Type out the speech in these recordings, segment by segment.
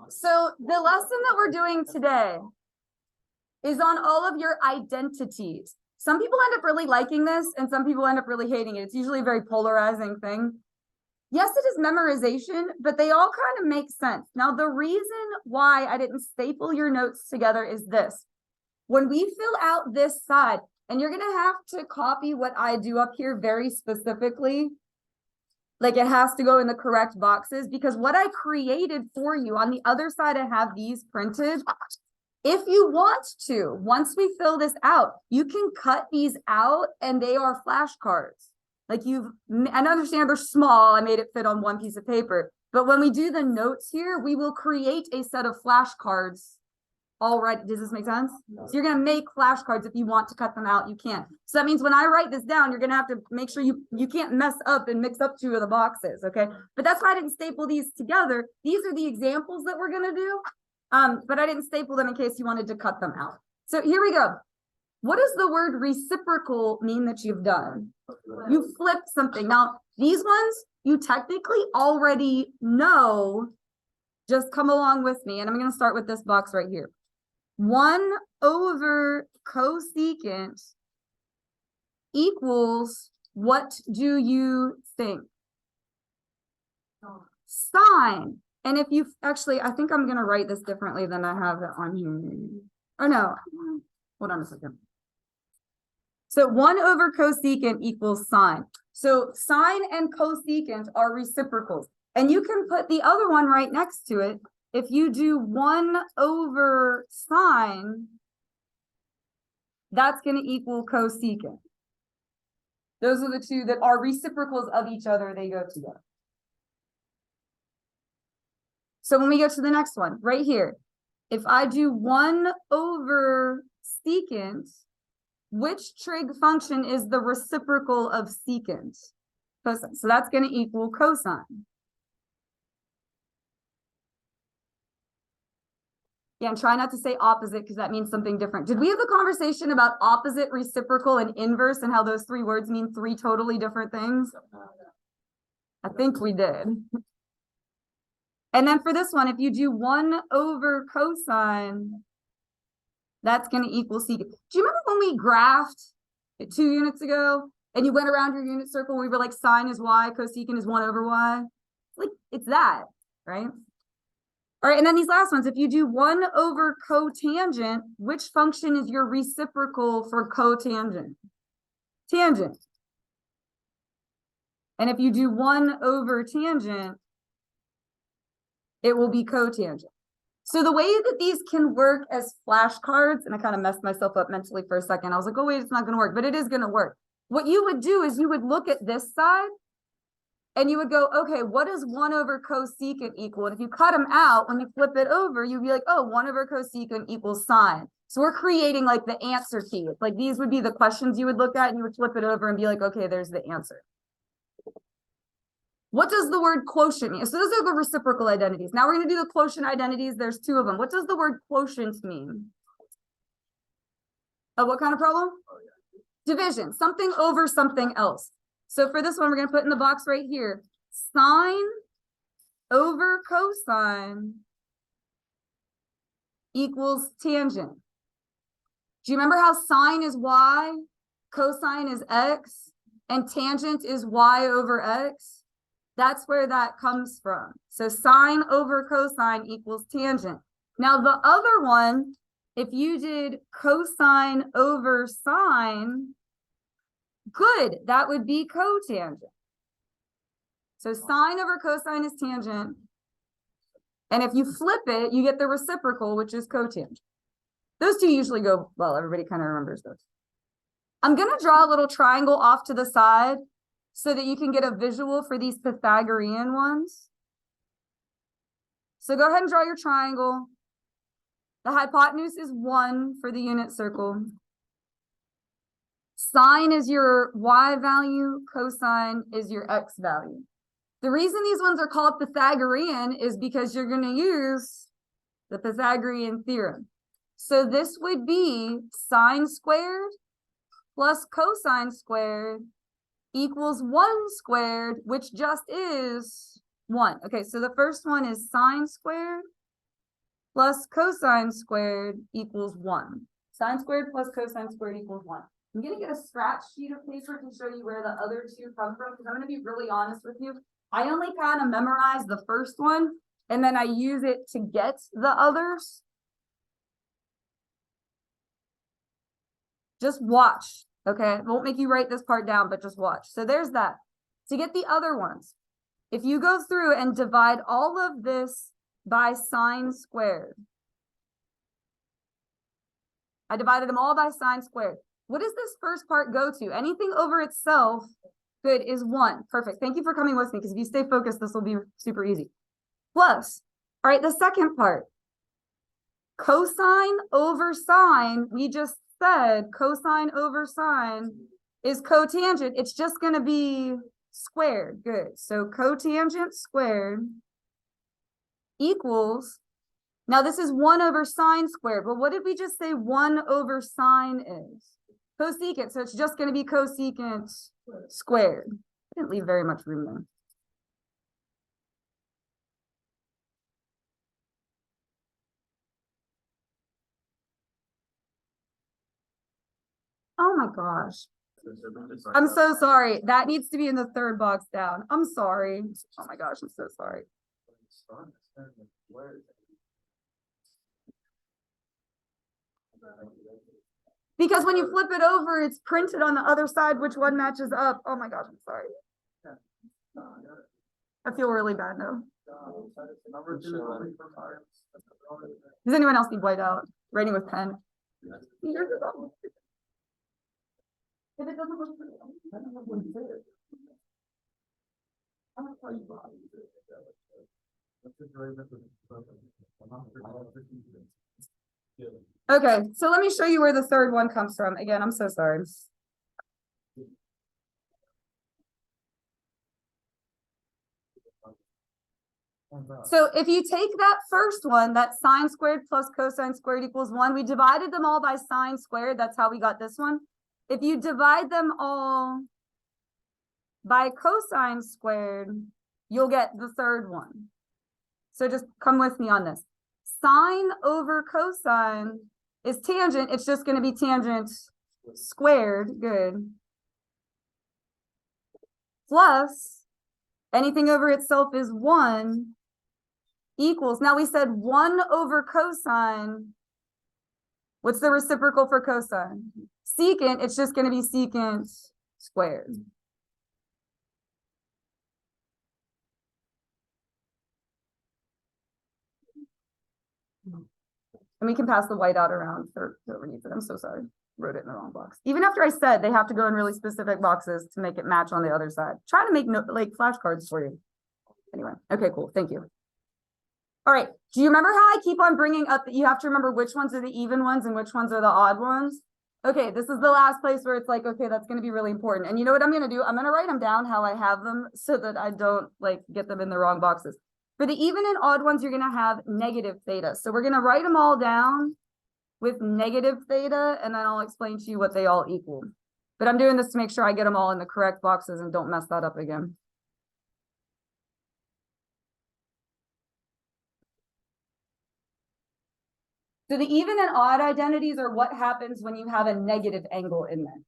So the lesson that we're doing today is on all of your identities. Some people end up really liking this and some people end up really hating it. It's usually a very polarizing thing. Yes, it is memorization, but they all kind of make sense. Now, the reason why I didn't staple your notes together is this. When we fill out this side, and you're going to have to copy what I do up here very specifically, like it has to go in the correct boxes, because what I created for you on the other side, I have these printed. If you want to, once we fill this out, you can cut these out and they are flashcards. Like and understand they're small. I made it fit on one piece of paper. But when we do the notes here, we will create a set of flashcards already. Does this make sense? So you're going to make flashcards. If you want to cut them out, you can. So that means when I write this down, you're going to have to make sure you can't mess up and mix up two of the boxes. Okay. But that's why I didn't staple these together. These are the examples that we're going to do. But I didn't staple them in case you wanted to cut them out. So here we go. What does the word reciprocal mean that you've done? You flipped something. Now, these ones you technically already know. Just come along with me. And I'm going to start with this box right here. 1 over cosecant equals, what do you think? Sine. And if you actually, I think I'm going to write this differently than I have it on here. Oh, no. Hold on a second. So 1 over cosecant equals sine. So sine and cosecant are reciprocals. And you can put the other one right next to it. If you do 1 over sine, that's going to equal cosecant. Those are the two that are reciprocals of each other. They go together. So when we go to the next one, right here, if I do 1 over secant, which trig function is the reciprocal of secant? Cosine. So that's going to equal cosine. Yeah, and try not to say opposite because that means something different. Did we have a conversation about opposite, reciprocal, and inverse and how those 3 words mean 3 totally different things? I think we did. And then for this one, if you do 1 over cosine, that's going to equal secant. Do you remember when we graphed it 2 units ago and you went around your unit circle and we were like sine is y, cosecant is 1 over y? Like it's that, right? All right, and then these last ones, if you do 1 over cotangent, which function is your reciprocal for cotangent? Tangent. And if you do 1 over tangent, it will be cotangent. So the way that these can work as flashcards, and I kind of messed myself up mentally for a second. I was like, oh, wait, it's not going to work, but it is going to work. What you would do is you would look at this side and you would go, okay, what does 1 over cosecant equal? And if you cut them out, when you flip it over, you'd be like, oh, 1 over cosecant equals sine. So we're creating like the answer key. Like these would be the questions you would look at and you would flip it over and be like, okay, there's the answer. What does the word quotient mean? So those are the reciprocal identities. Now we're going to do the quotient identities. There's 2 of them. What does the word quotient mean? What kind of problem? Division, something over something else. So for this one, we're going to put in the box right here, sine over cosine equals tangent. Do you remember how sine is y, cosine is x, and tangent is y over x? That's where that comes from. So sine over cosine equals tangent. Now the other one, if you did cosine over sine, good, that would be cotangent. So sine over cosine is tangent. And if you flip it, you get the reciprocal, which is cotangent. Those 2 usually go well. Everybody kind of remembers those. I'm going to draw a little triangle off to the side so that you can get a visual for these Pythagorean ones. So go ahead and draw your triangle. The hypotenuse is 1 for the unit circle. Sine is your y value, cosine is your x value. The reason these ones are called Pythagorean is because you're going to use the Pythagorean theorem. So this would be sine squared plus cosine squared equals 1 squared, which just is 1. Okay, so the first one is sine squared plus cosine squared equals 1. Sine squared plus cosine squared equals 1. I'm going to get a scratch sheet of paper to show you where the other two come from, because I'm going to be really honest with you. I only kind of memorize the first one, and then I use it to get the others. Just watch, okay? It won't make you write this part down, but just watch. So there's that. To get the other ones, if you go through and divide all of this by sine squared, I divided them all by sine squared. What does this first part go to? Anything over itself, good, is 1. Perfect. Thank you for coming with me, because if you stay focused, this will be super easy. Plus, all right, the second part, cosine over sine, we just said cosine over sine is cotangent. It's just going to be squared. Good. So cotangent squared equals, now this is 1 over sine squared, but what did we just say 1 over sine is? Cosecant, so it's just going to be cosecant squared. I didn't leave very much room there. Oh my gosh. I'm so sorry. That needs to be in the third box down. I'm sorry. Oh my gosh, I'm so sorry. Because when you flip it over, it's printed on the other side, which one matches up. Oh my gosh, I'm sorry. I feel really bad now. Does anyone else need white out? Writing with pen? If it doesn't look okay, so let me show you where the third one comes from. Again, I'm so sorry. So if you take that first one, that sine squared plus cosine squared equals 1, we divided them all by sine squared. That's how we got this one. If you divide them all by cosine squared, you'll get the third one. So just come with me on this. Sine over cosine is tangent. It's just going to be tangent squared. Good. Plus anything over itself is 1 equals. Now we said 1 over cosine. What's the reciprocal for cosine? Secant. It's just going to be secant squared. And we can pass the white out around for whoever needs it. I'm so sorry. Wrote it in the wrong box. Even after I said they have to go in really specific boxes to make it match on the other side. Try to make like flashcards for you. Anyway, okay, cool. Thank you. All right. Do you remember how I keep on bringing up that you have to remember which ones are the even ones and which ones are the odd ones? Okay, this is the last place where it's like, okay, that's going to be really important. And you know what I'm going to do? I'm going to write them down how I have them so that I don't like get them in the wrong boxes. For the even and odd ones, you're going to have negative theta. So we're going to write them all down with negative theta, and then I'll explain to you what they all equal. But I'm doing this to make sure I get them all in the correct boxes and don't mess that up again. So the even and odd identities are what happens when you have a negative angle in them.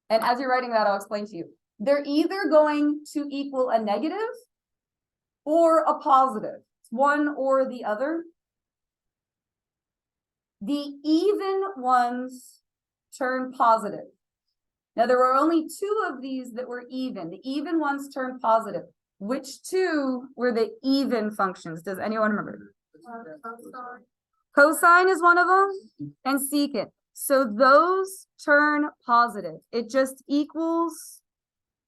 And as you're writing that, I'll explain to you. They're either going to equal a negative or a positive. It's one or the other. The even ones turn positive. Now, there were only 2 of these that were even. The even ones turn positive. Which 2 were the even functions? Does anyone remember? Cosine is one of them, and secant. So those turn positive. It just equals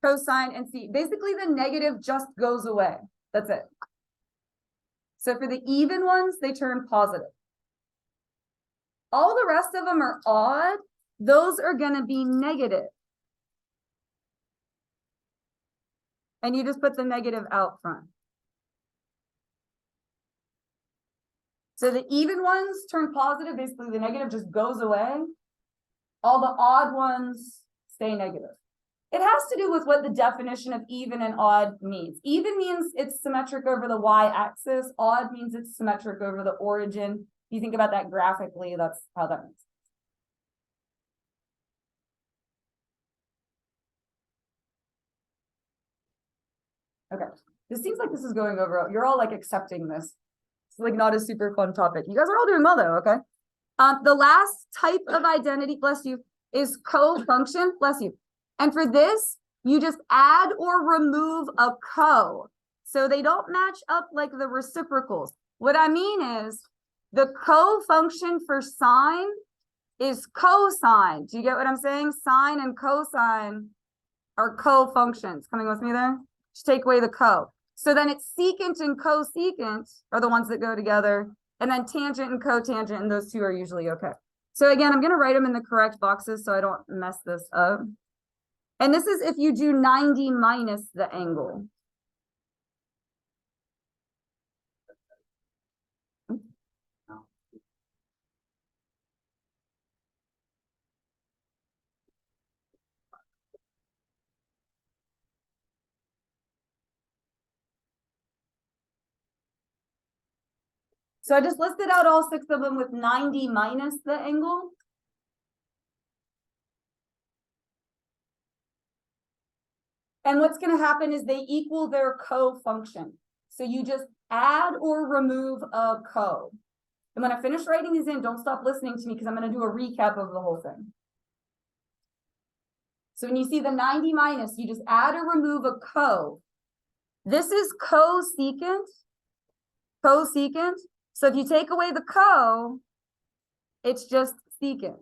cosine and secant. Basically, the negative just goes away. That's it. So for the even ones, they turn positive. All the rest of them are odd. Those are going to be negative. And you just put the negative out front. So the even ones turn positive. Basically, the negative just goes away. All the odd ones stay negative. It has to do with what the definition of even and odd means. Even means it's symmetric over the y-axis. Odd means it's symmetric over the origin. If you think about that graphically, that's how that means. Okay, this seems like this is going over. You're all like accepting this. It's like not a super fun topic. You guys are all doing well though, okay? The last type of identity, bless you, is co-function, bless you. And for this, you just add or remove a co. So they don't match up like the reciprocals. What I mean is the co-function for sine is cosine. Do you get what I'm saying? Sine and cosine are co-functions. Coming with me there? Just take away the co. So then it's secant and cosecant are the ones that go together. And then tangent and cotangent, and those two are usually okay. So again, I'm going to write them in the correct boxes so I don't mess this up. And this is if you do 90 minus the angle. So I just listed out all 6 of them with 90 minus the angle. And what's going to happen is they equal their co-function. So you just add or remove a co. And when I finish writing these in, don't stop listening to me because I'm going to do a recap of the whole thing. So when you see the 90 minus, you just add or remove a co. This is cosecant. Cosecant. So if you take away the co, it's just secant.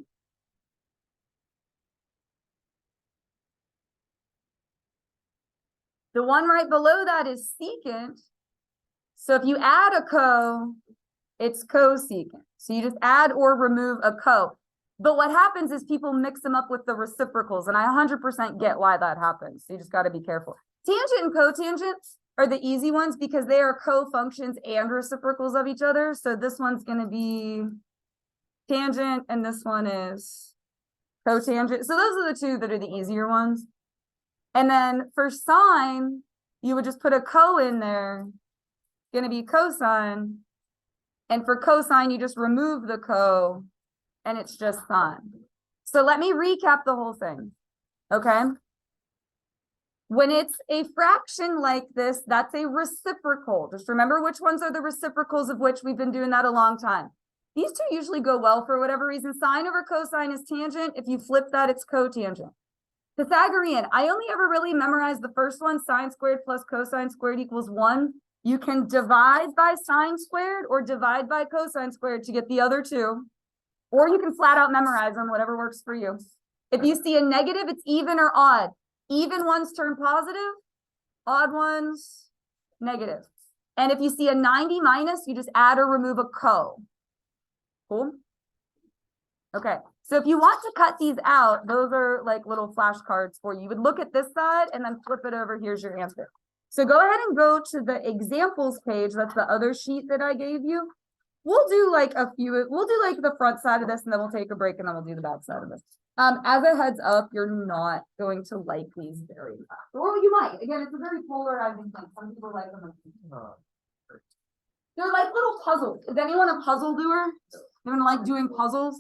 The one right below that is secant. So if you add a co, it's cosecant. So you just add or remove a co. But what happens is people mix them up with the reciprocals, and I 100% get why that happens. So you just got to be careful. Tangent and cotangent are the easy ones because they are co-functions and reciprocals of each other. So this one's going to be tangent, and this one is cotangent. So those are the two that are the easier ones. And then for sine, you would just put a co in there. Going to be cosine. And for cosine, you just remove the co, and it's just sine. So let me recap the whole thing. Okay. When it's a fraction like this, that's a reciprocal. Just remember which ones are the reciprocals of which. We've been doing that a long time. These two usually go well for whatever reason. Sine over cosine is tangent. If you flip that, it's cotangent. Pythagorean, I only ever really memorized the first one, sine squared plus cosine squared equals 1. You can divide by sine squared or divide by cosine squared to get the other two. Or you can flat out memorize them, whatever works for you. If you see a negative, it's even or odd. Even ones turn positive, odd ones negative. And if you see a 90 minus, you just add or remove a co. Cool? Okay, so if you want to cut these out, those are like little flashcards for you. You would look at this side and then flip it over. Here's your answer. So go ahead and go to the examples page. That's the other sheet that I gave you. We'll do like a few, we'll do like the front side of this and then we'll take a break and then we'll do the back side of this. As a heads up, you're not going to like these very much. Or you might. Again, it's a very polarizing thing. Some people like them. They're like little puzzles. Is anyone a puzzle doer? Anyone like doing puzzles?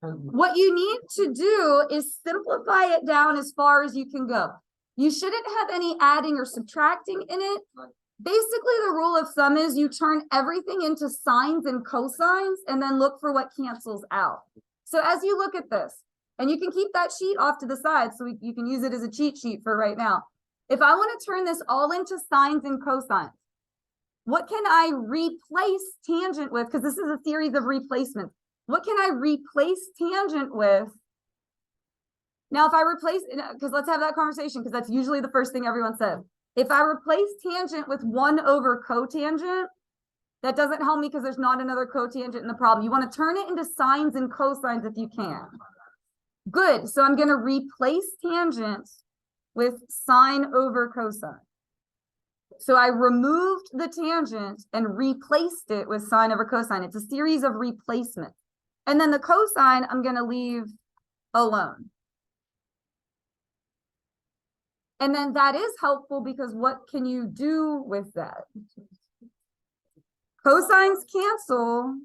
What you need to do is simplify it down as far as you can go. You shouldn't have any adding or subtracting in it. Basically, the rule of thumb is you turn everything into sines and cosines and then look for what cancels out. So as you look at this, and you can keep that sheet off to the side so you can use it as a cheat sheet for right now. If I want to turn this all into sines and cosines, what can I replace tangent with? Because this is a series of replacements. What can I replace tangent with? Now, if I replace, because let's have that conversation, because that's usually the first thing everyone says. If I replace tangent with 1 over cotangent, that doesn't help me because there's not another cotangent in the problem. You want to turn it into sines and cosines if you can. Good. So I'm going to replace tangent with sine over cosine. So I removed the tangent and replaced it with sine over cosine. It's a series of replacements. And then the cosine, I'm going to leave alone. And then that is helpful because what can you do with that? Cosines cancel.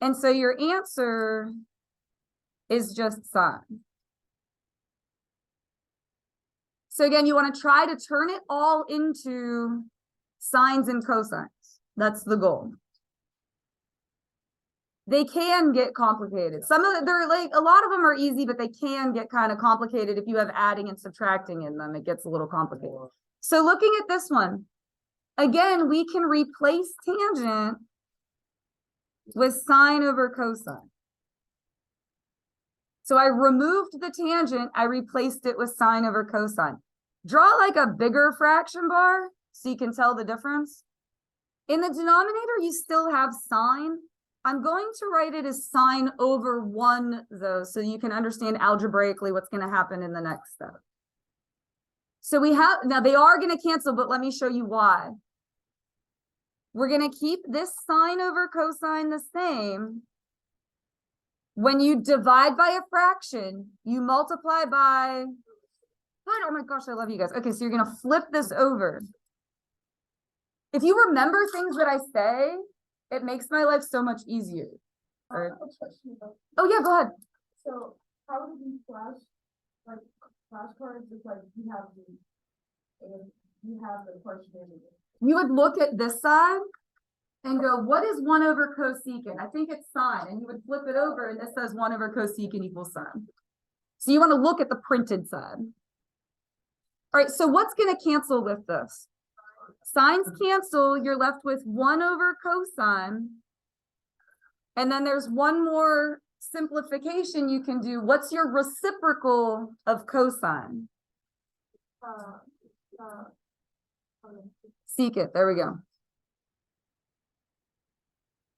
And so your answer is just sine. So again, you want to try to turn it all into sines and cosines. That's the goal. They can get complicated. Some of them, they're like, a lot of them are easy, but they can get kind of complicated if you have adding and subtracting in them. It gets a little complicated. So looking at this one, again, we can replace tangent with sine over cosine. So I removed the tangent, I replaced it with sine over cosine. Draw like a bigger fraction bar so you can tell the difference. In the denominator, you still have sine. I'm going to write it as sine over 1, though, so you can understand algebraically what's going to happen in the next step. So we have, now they are going to cancel, but let me show you why. We're going to keep this sine over cosine the same. When you divide by a fraction, you multiply by, oh my gosh, I love you guys. Okay, so you're going to flip this over. If you remember things that I say, it makes my life so much easier. Right. Oh yeah, go ahead. So how do these flashcards look like? You have the question. You would look at this side and go, what is 1 over cosecant? I think it's sine. And you would flip it over and this says 1 over cosecant equals sine. So you want to look at the printed side. All right, so what's going to cancel with this? Sines cancel, you're left with 1 over cosine. And then there's one more simplification you can do. What's your reciprocal of cosine? Secant, there we go.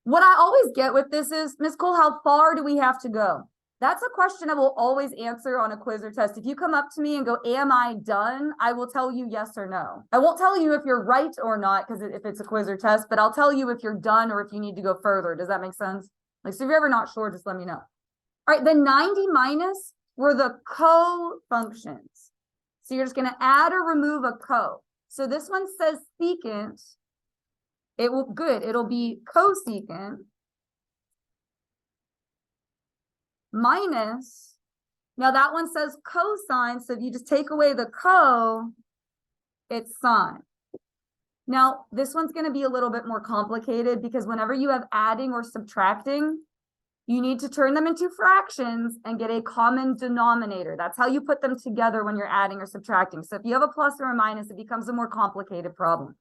What I always get with this is, Ms. Cole, how far do we have to go? That's a question I will always answer on a quiz or test. If you come up to me and go, am I done? I will tell you yes or no. I won't tell you if you're right or not, because if it's a quiz or test, but I'll tell you if you're done or if you need to go further. Does that make sense? Like, so if you're ever not sure, just let me know. All right, the 90 minus were the co-functions. So you're just going to add or remove a co. So this one says secant. It'll be cosecant minus, now that one says cosine, so if you just take away the co, it's sine. Now, this one's going to be a little bit more complicated because whenever you have adding or subtracting, you need to turn them into fractions and get a common denominator. That's how you put them together when you're adding or subtracting. So if you have a plus or a minus, it becomes a more complicated problem.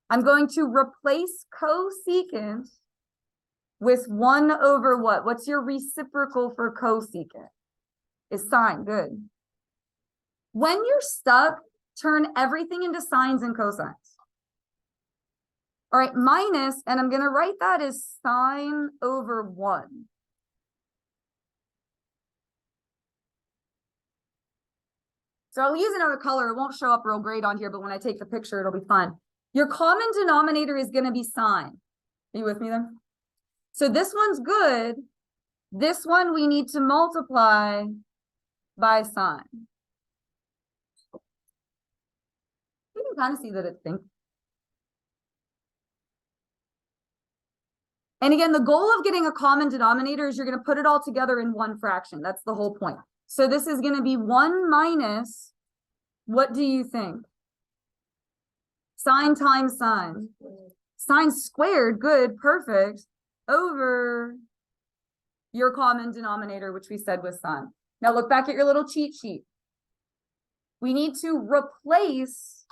I'm going to replace cosecant with 1 over what? What's your reciprocal for cosecant? Is sine. Good. When you're stuck, turn everything into sines and cosines. All right, minus, and I'm going to write that as sine over 1. So I'll use another color. It won't show up real great on here, but when I take the picture, it'll be fun. Your common denominator is going to be sine. Are you with me there? So this one's good. This one we need to multiply by sine. You can kind of see that it's thinking. And again, the goal of getting a common denominator is you're going to put it all together in one fraction. That's the whole point. So this is going to be 1 minus, what do you think? Sine times sine. Sine squared, good, perfect, over your common denominator, which we said was sine. Now look back at your little cheat sheet. We need to replace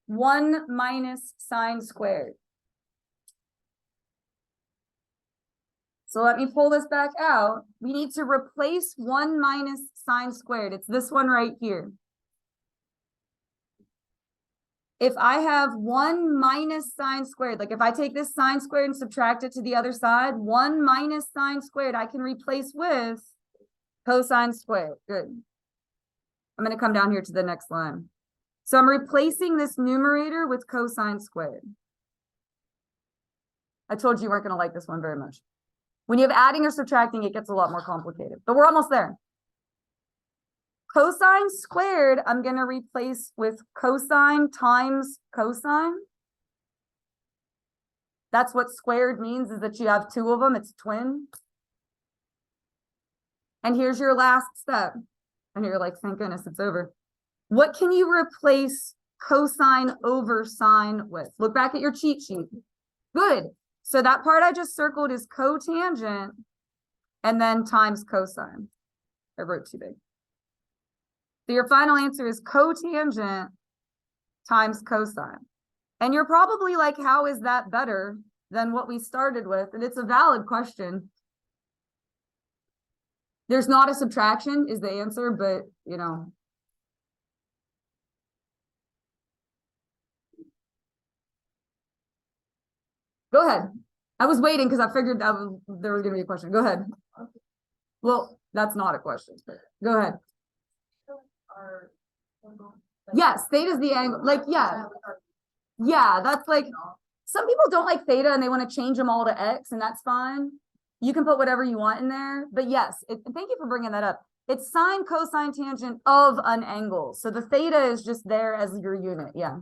1 minus sine squared. So let me pull this back out. We need to replace 1 minus sine squared. It's this one right here. If I have 1 minus sine squared, like if I take this sine squared and subtract it to the other side, 1 minus sine squared, I can replace with cosine squared. Good. I'm going to come down here to the next line. So I'm replacing this numerator with cosine squared. I told you you weren't going to like this one very much. When you have adding or subtracting, it gets a lot more complicated, but we're almost there. Cosine squared, I'm going to replace with cosine times cosine. That's what squared means, is that you have two of them. It's twin. And here's your last step. And you're like, thank goodness it's over. What can you replace cosine over sine with? Look back at your cheat sheet. Good. So that part I just circled is cotangent and then times cosine. I wrote too big. So your final answer is cotangent times cosine. And you're probably like, how is that better than what we started with? And it's a valid question. There's not a subtraction is the answer, but you know. Go ahead. I was waiting because I figured there was going to be a question. Go ahead. Well, that's not a question. Go ahead. Yes, theta is the angle. Like, yeah. Yeah, that's like, some people don't like theta and they want to change them all to x, and that's fine. You can put whatever you want in there. But yes, thank you for bringing that up. It's sine, cosine, tangent of an angle. So the theta is just there as your unit. Yeah.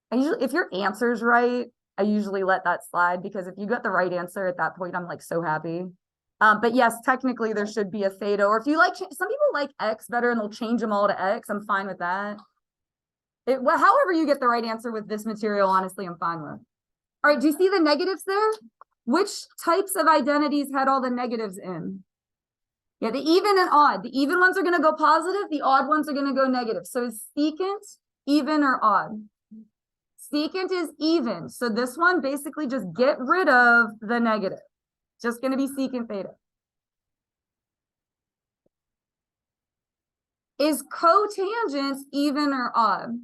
If your answer's right, I usually let that slide, because if you got the right answer at that point, I'm like so happy. But yes, technically there should be a theta, or if you like, some people like x better and they'll change them all to x. I'm fine with that. Well, however you get the right answer with this material, honestly, I'm fine with. All right, do you see the negatives there? Which types of identities had all the negatives in? Yeah, the even and odd. The even ones are going to go positive. The odd ones are going to go negative. So is secant even or odd? Secant is even. So this one, basically just get rid of the negative. Just going to be secant theta. Is cotangent even or odd?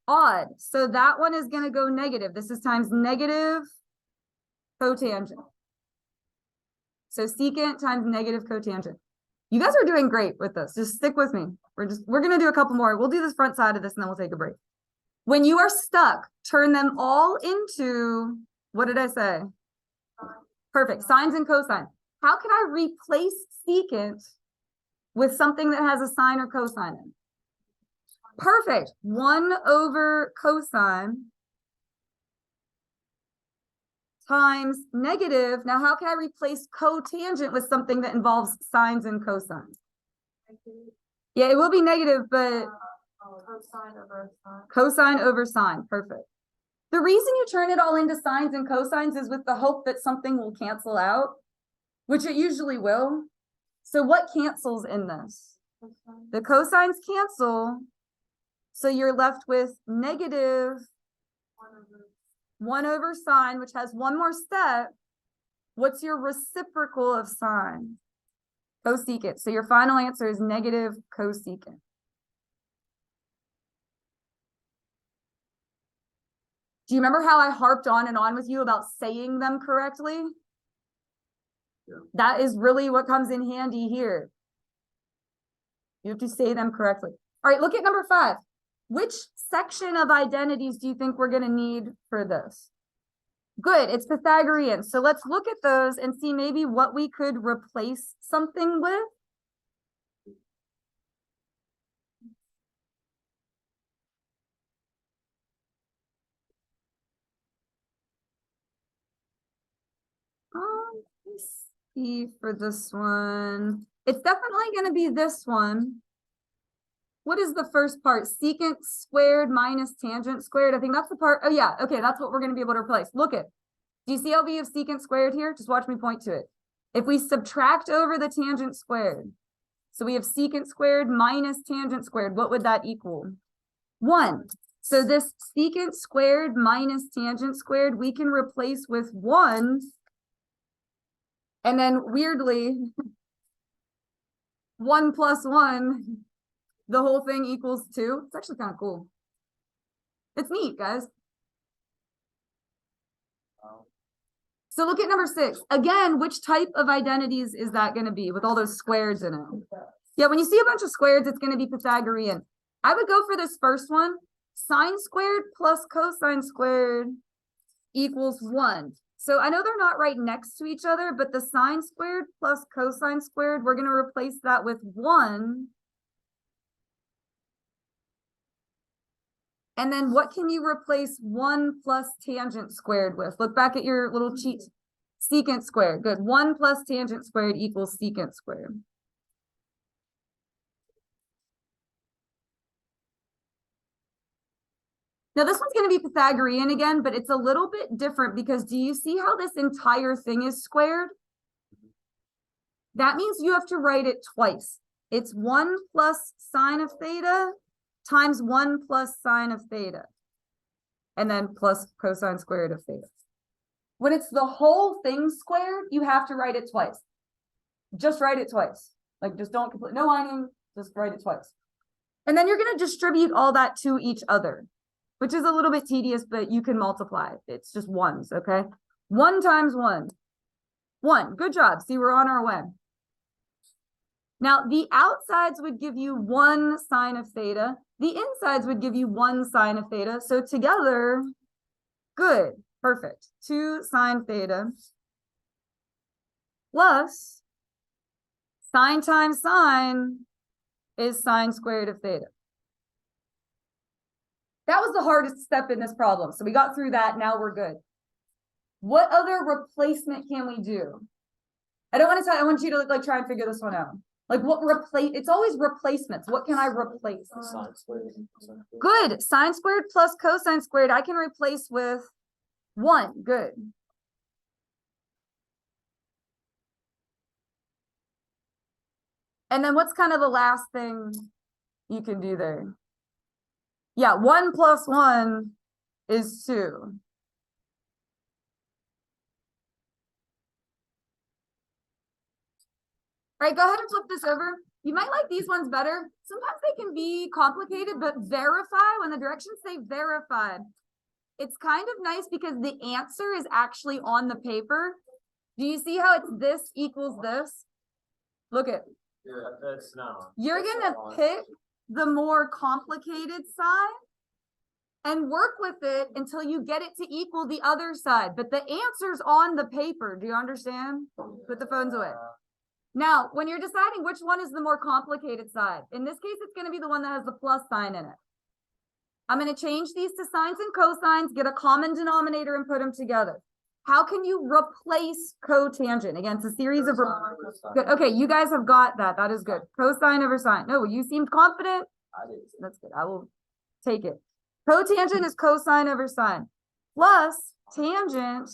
Odd. So that one is going to go negative. This is times negative cotangent. So secant times negative cotangent. You guys are doing great with this. Just stick with me. We're going to do a couple more. We'll do this front side of this and then we'll take a break. When you are stuck, turn them all into, what did I say? Perfect. Sines and cosine. How can I replace secant with something that has a sine or cosine in? Perfect. 1 over cosine times negative. Now, how can I replace cotangent with something that involves sines and cosines? Yeah, it will be negative, but cosine over sine. Perfect. The reason you turn it all into sines and cosines is with the hope that something will cancel out, which it usually will. So what cancels in this? The cosines cancel. So you're left with negative 1 over sine, which has one more step. What's your reciprocal of sine? Cosecant. So your final answer is negative cosecant. Do you remember how I harped on and on with you about saying them correctly? Yeah. That is really what comes in handy here. You have to say them correctly. All right, look at number 5. Which section of identities do you think we're going to need for this? Good, it's Pythagorean. So let's look at those and see maybe what we could replace something with. Let's see for this one. It's definitely going to be this one. What is the first part? Secant squared minus tangent squared. I think that's the part. Oh, yeah. Okay, that's what we're going to be able to replace. Look at. Do you see how we have secant squared here? Just watch me point to it. If we subtract over the tangent squared, so we have secant squared minus tangent squared, what would that equal? 1. So this secant squared minus tangent squared, we can replace with 1. And then weirdly, 1 plus 1, the whole thing equals 2. It's actually kind of cool. It's neat, guys. So look at number 6. Again, which type of identities is that going to be with all those squares in it? Yeah, when you see a bunch of squares, it's going to be Pythagorean. I would go for this first one. Sine squared plus cosine squared equals 1. So I know they're not right next to each other, but the sine squared plus cosine squared, we're going to replace that with 1. And then what can you replace 1 plus tangent squared with? Look back at your little cheat. Secant squared. Good. 1 plus tangent squared equals secant squared. Now this one's going to be Pythagorean again, but it's a little bit different because do you see how this entire thing is squared? That means you have to write it twice. It's 1 plus sine of theta times 1 plus sine of theta. And then plus cosine squared of theta. When it's the whole thing squared, you have to write it twice. Just write it twice. Like just don't complete, no lining, just write it twice. And then you're going to distribute all that to each other, which is a little bit tedious, but you can multiply. It's just ones, okay? 1 times 1. 1. Good job. See, we're on our way. Now, the outsides would give you 1 sine of theta. The insides would give you 1 sine of theta. So together, good, perfect. 2 sine theta plus sine times sine is sine squared of theta. That was the hardest step in this problem. So we got through that. Now we're good. What other replacement can we do? I don't want to tell, I want you to like try and figure this one out. Like what replace, it's always replacements. What can I replace? Sine squared. Good. Sine squared plus cosine squared, I can replace with 1. Good. And then what's kind of the last thing you can do there? Yeah, 1 plus 1 is 2. All right, go ahead and flip this over. You might like these ones better. Sometimes they can be complicated, but verify, when the directions say verified, it's kind of nice because the answer is actually on the paper. Do you see how it's this equals this? Look at. Yeah, that's now. You're gonna pick the more complicated side and work with it until you get it to equal the other side. But the answer's on the paper. Do you understand? Put the phones away. Now, when you're deciding which one is the more complicated side, in this case, it's going to be the one that has the plus sign in it. I'm going to change these to sines and cosines, get a common denominator and put them together. How can you replace cotangent? Again, it's a series of... Good. Okay, you guys have got that. That is good. Cosine over sine. No, you seemed confident. That's good. I will take it. Cotangent is cosine over sine. Plus tangent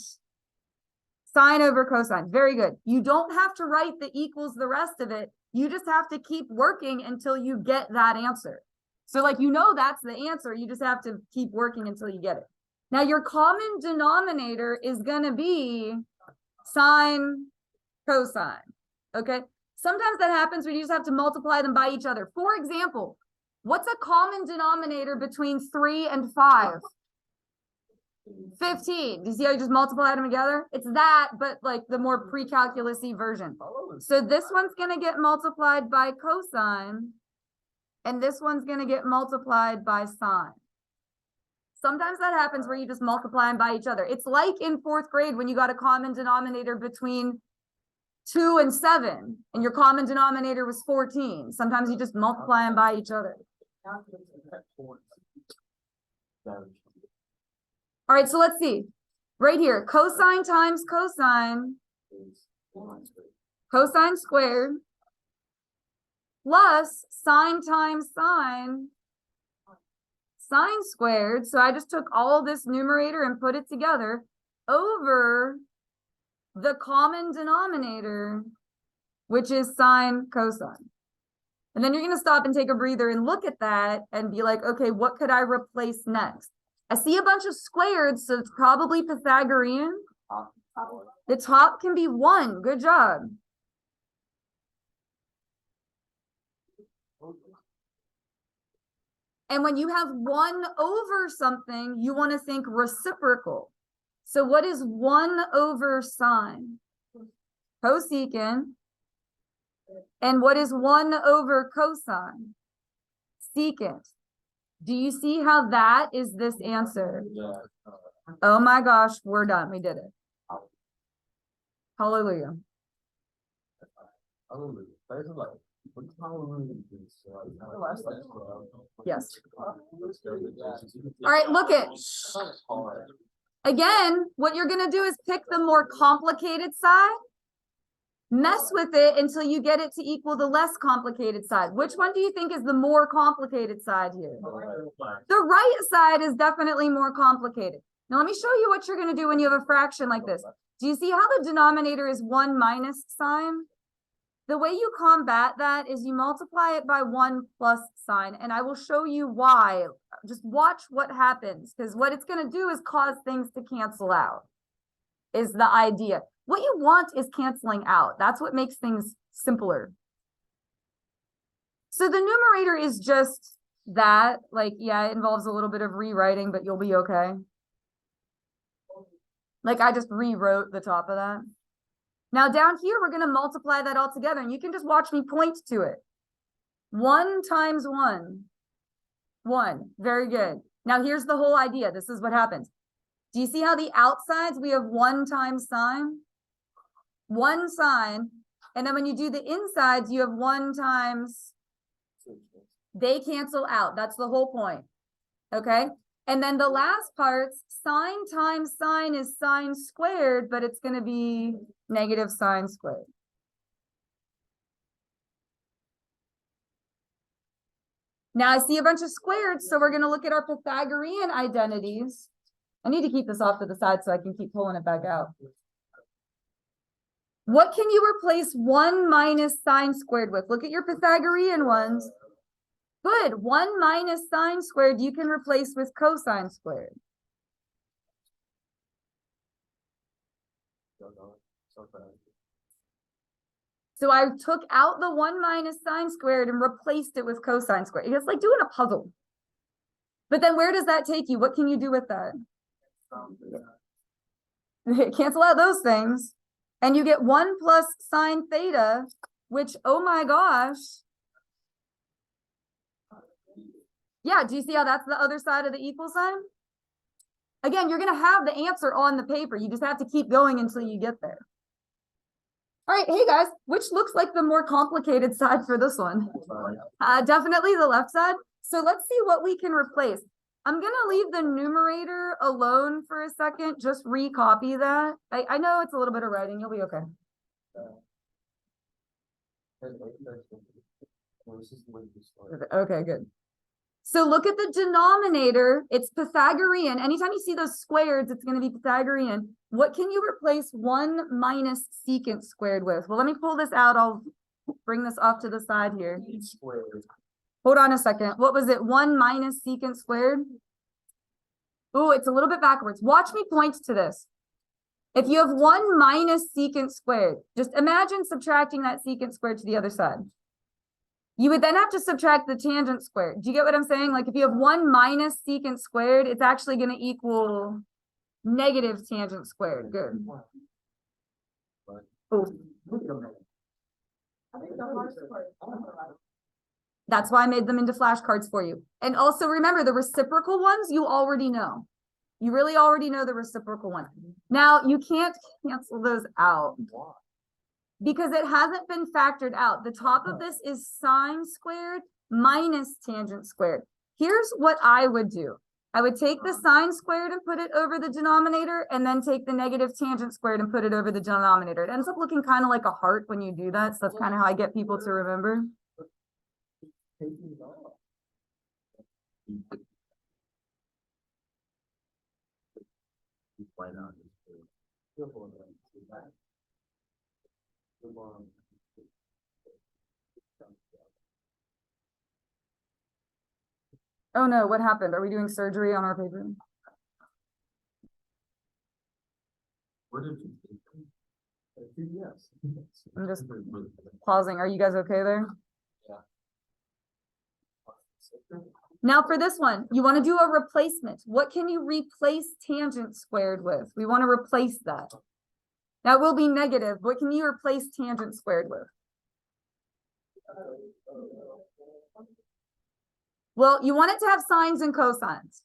sine over cosine. Very good. You don't have to write the equals the rest of it. You just have to keep working until you get that answer. So like, you know, that's the answer. You just have to keep working until you get it. Now your common denominator is going to be sine, cosine. Okay. Sometimes that happens when you just have to multiply them by each other. For example, what's a common denominator between 3 and 5? 15. Do you see how you just multiply them together? It's that, but like the more pre-calculus-y version. So this one's going to get multiplied by cosine, and this one's going to get multiplied by sine. Sometimes that happens where you just multiply them by each other. It's like in 4th grade when you got a common denominator between 2 and 7, and your common denominator was 14. Sometimes you just multiply them by each other. All right, so let's see. Right here, cosine times cosine, cosine squared, plus sine times sine, sine squared. So I just took all this numerator and put it together over the common denominator, which is sine cosine. And then you're going to stop and take a breather and look at that and be like, okay, what could I replace next? I see a bunch of squared, so it's probably Pythagorean. The top can be 1. Good job. And when you have 1 over something, you want to think reciprocal. So what is 1 over sine? Cosecant. And what is 1 over cosine? Secant. Do you see how that is this answer? Oh my gosh, we're done. We did it. Hallelujah. Yes. All right, look it. Again, what you're going to do is pick the more complicated side, mess with it until you get it to equal the less complicated side. Which one do you think is the more complicated side here? The right side is definitely more complicated. Now, let me show you what you're going to do when you have a fraction like this. Do you see how the denominator is 1 minus sign? The way you combat that is you multiply it by 1 plus sign, and I will show you why. Just watch what happens, because what it's going to do is cause things to cancel out, is the idea. What you want is canceling out. That's what makes things simpler. So the numerator is just that. Like, yeah, it involves a little bit of rewriting, but you'll be okay. Like, I just rewrote the top of that. Now down here, we're going to multiply that all together, and you can just watch me point to it. 1 times 1. 1. Very good. Now here's the whole idea. This is what happens. Do you see how the outsides, we have 1 times sign? 1 sign. And then when you do the insides, you have 1 times. They cancel out. That's the whole point. Okay. And then the last part, sine times sine is sine squared, but it's going to be negative sine squared. Now I see a bunch of squared, so we're going to look at our Pythagorean identities. I need to keep this off to the side so I can keep pulling it back out. What can you replace 1 minus sine squared with? Look at your Pythagorean ones. Good. 1 minus sine squared you can replace with cosine squared. So I took out the 1 minus sine squared and replaced it with cosine squared. It's like doing a puzzle. But then where does that take you? What can you do with that? Cancel out those things. And you get 1 plus sine theta, which, oh my gosh. Yeah, do you see how that's the other side of the equal sign? Again, you're going to have the answer on the paper. You just have to keep going until you get there. All right, hey guys, which looks like the more complicated side for this one? Definitely the left side. So let's see what we can replace. I'm going to leave the numerator alone for a second. Just recopy that. I know it's a little bit of writing. You'll be okay. Okay, good. So look at the denominator. It's Pythagorean. Anytime you see those squares, it's going to be Pythagorean. What can you replace 1 minus secant squared with? Well, let me pull this out. I'll bring this off to the side here. Hold on a second. What was it? 1 minus secant squared? Oh, it's a little bit backwards. Watch me point to this. If you have 1 minus secant squared, just imagine subtracting that secant squared to the other side. You would then have to subtract the tangent squared. Do you get what I'm saying? Like if you have 1 minus secant squared, it's actually going to equal negative tangent squared. Good. Oh. I think the hardest part. That's why I made them into flashcards for you. And also remember the reciprocal ones you already know. You really already know the reciprocal one. Now you can't cancel those out. Because it hasn't been factored out. The top of this is sine squared minus tangent squared. Here's what I would do. I would take the sine squared and put it over the denominator, and then take the negative tangent squared and put it over the denominator. It ends up looking kind of like a heart when you do that. So that's kind of how I get people to remember. Oh no, what happened? Are we doing surgery on our paper? I'm just pausing. Are you guys okay there? Now for this one, you want to do a replacement. What can you replace tangent squared with? We want to replace that. Now it will be negative. What can you replace tangent squared with? Well, you want it to have sines and cosines.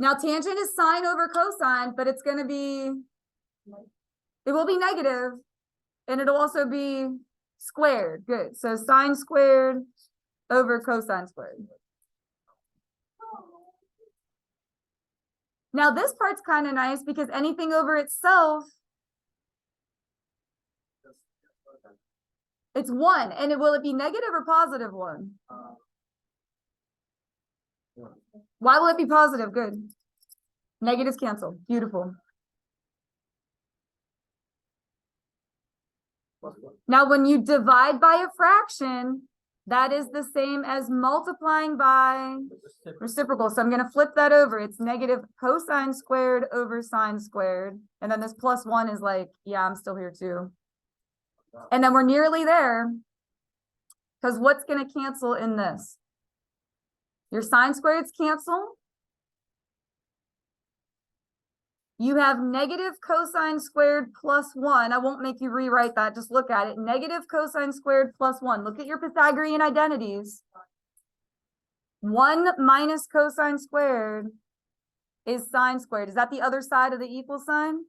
Now tangent is sine over cosine, but it's gonna be, it will be negative, and it'll also be squared. Good. So sine squared over cosine squared. Now this part's kind of nice because anything over itself, it's 1. And will it be negative or positive 1? Why will it be positive? Good. Negatives cancel. Beautiful. Now, when you divide by a fraction, that is the same as multiplying by reciprocal. So I'm going to flip that over. It's negative cosine squared over sine squared. And then this plus 1 is like, yeah, I'm still here too. And then we're nearly there. Because what's going to cancel in this? Your sine squareds cancel. You have negative cosine squared plus 1. I won't make you rewrite that. Just look at it. Negative cosine squared plus 1. Look at your Pythagorean identities. 1 minus cosine squared is sine squared. Is that the other side of the equal sign?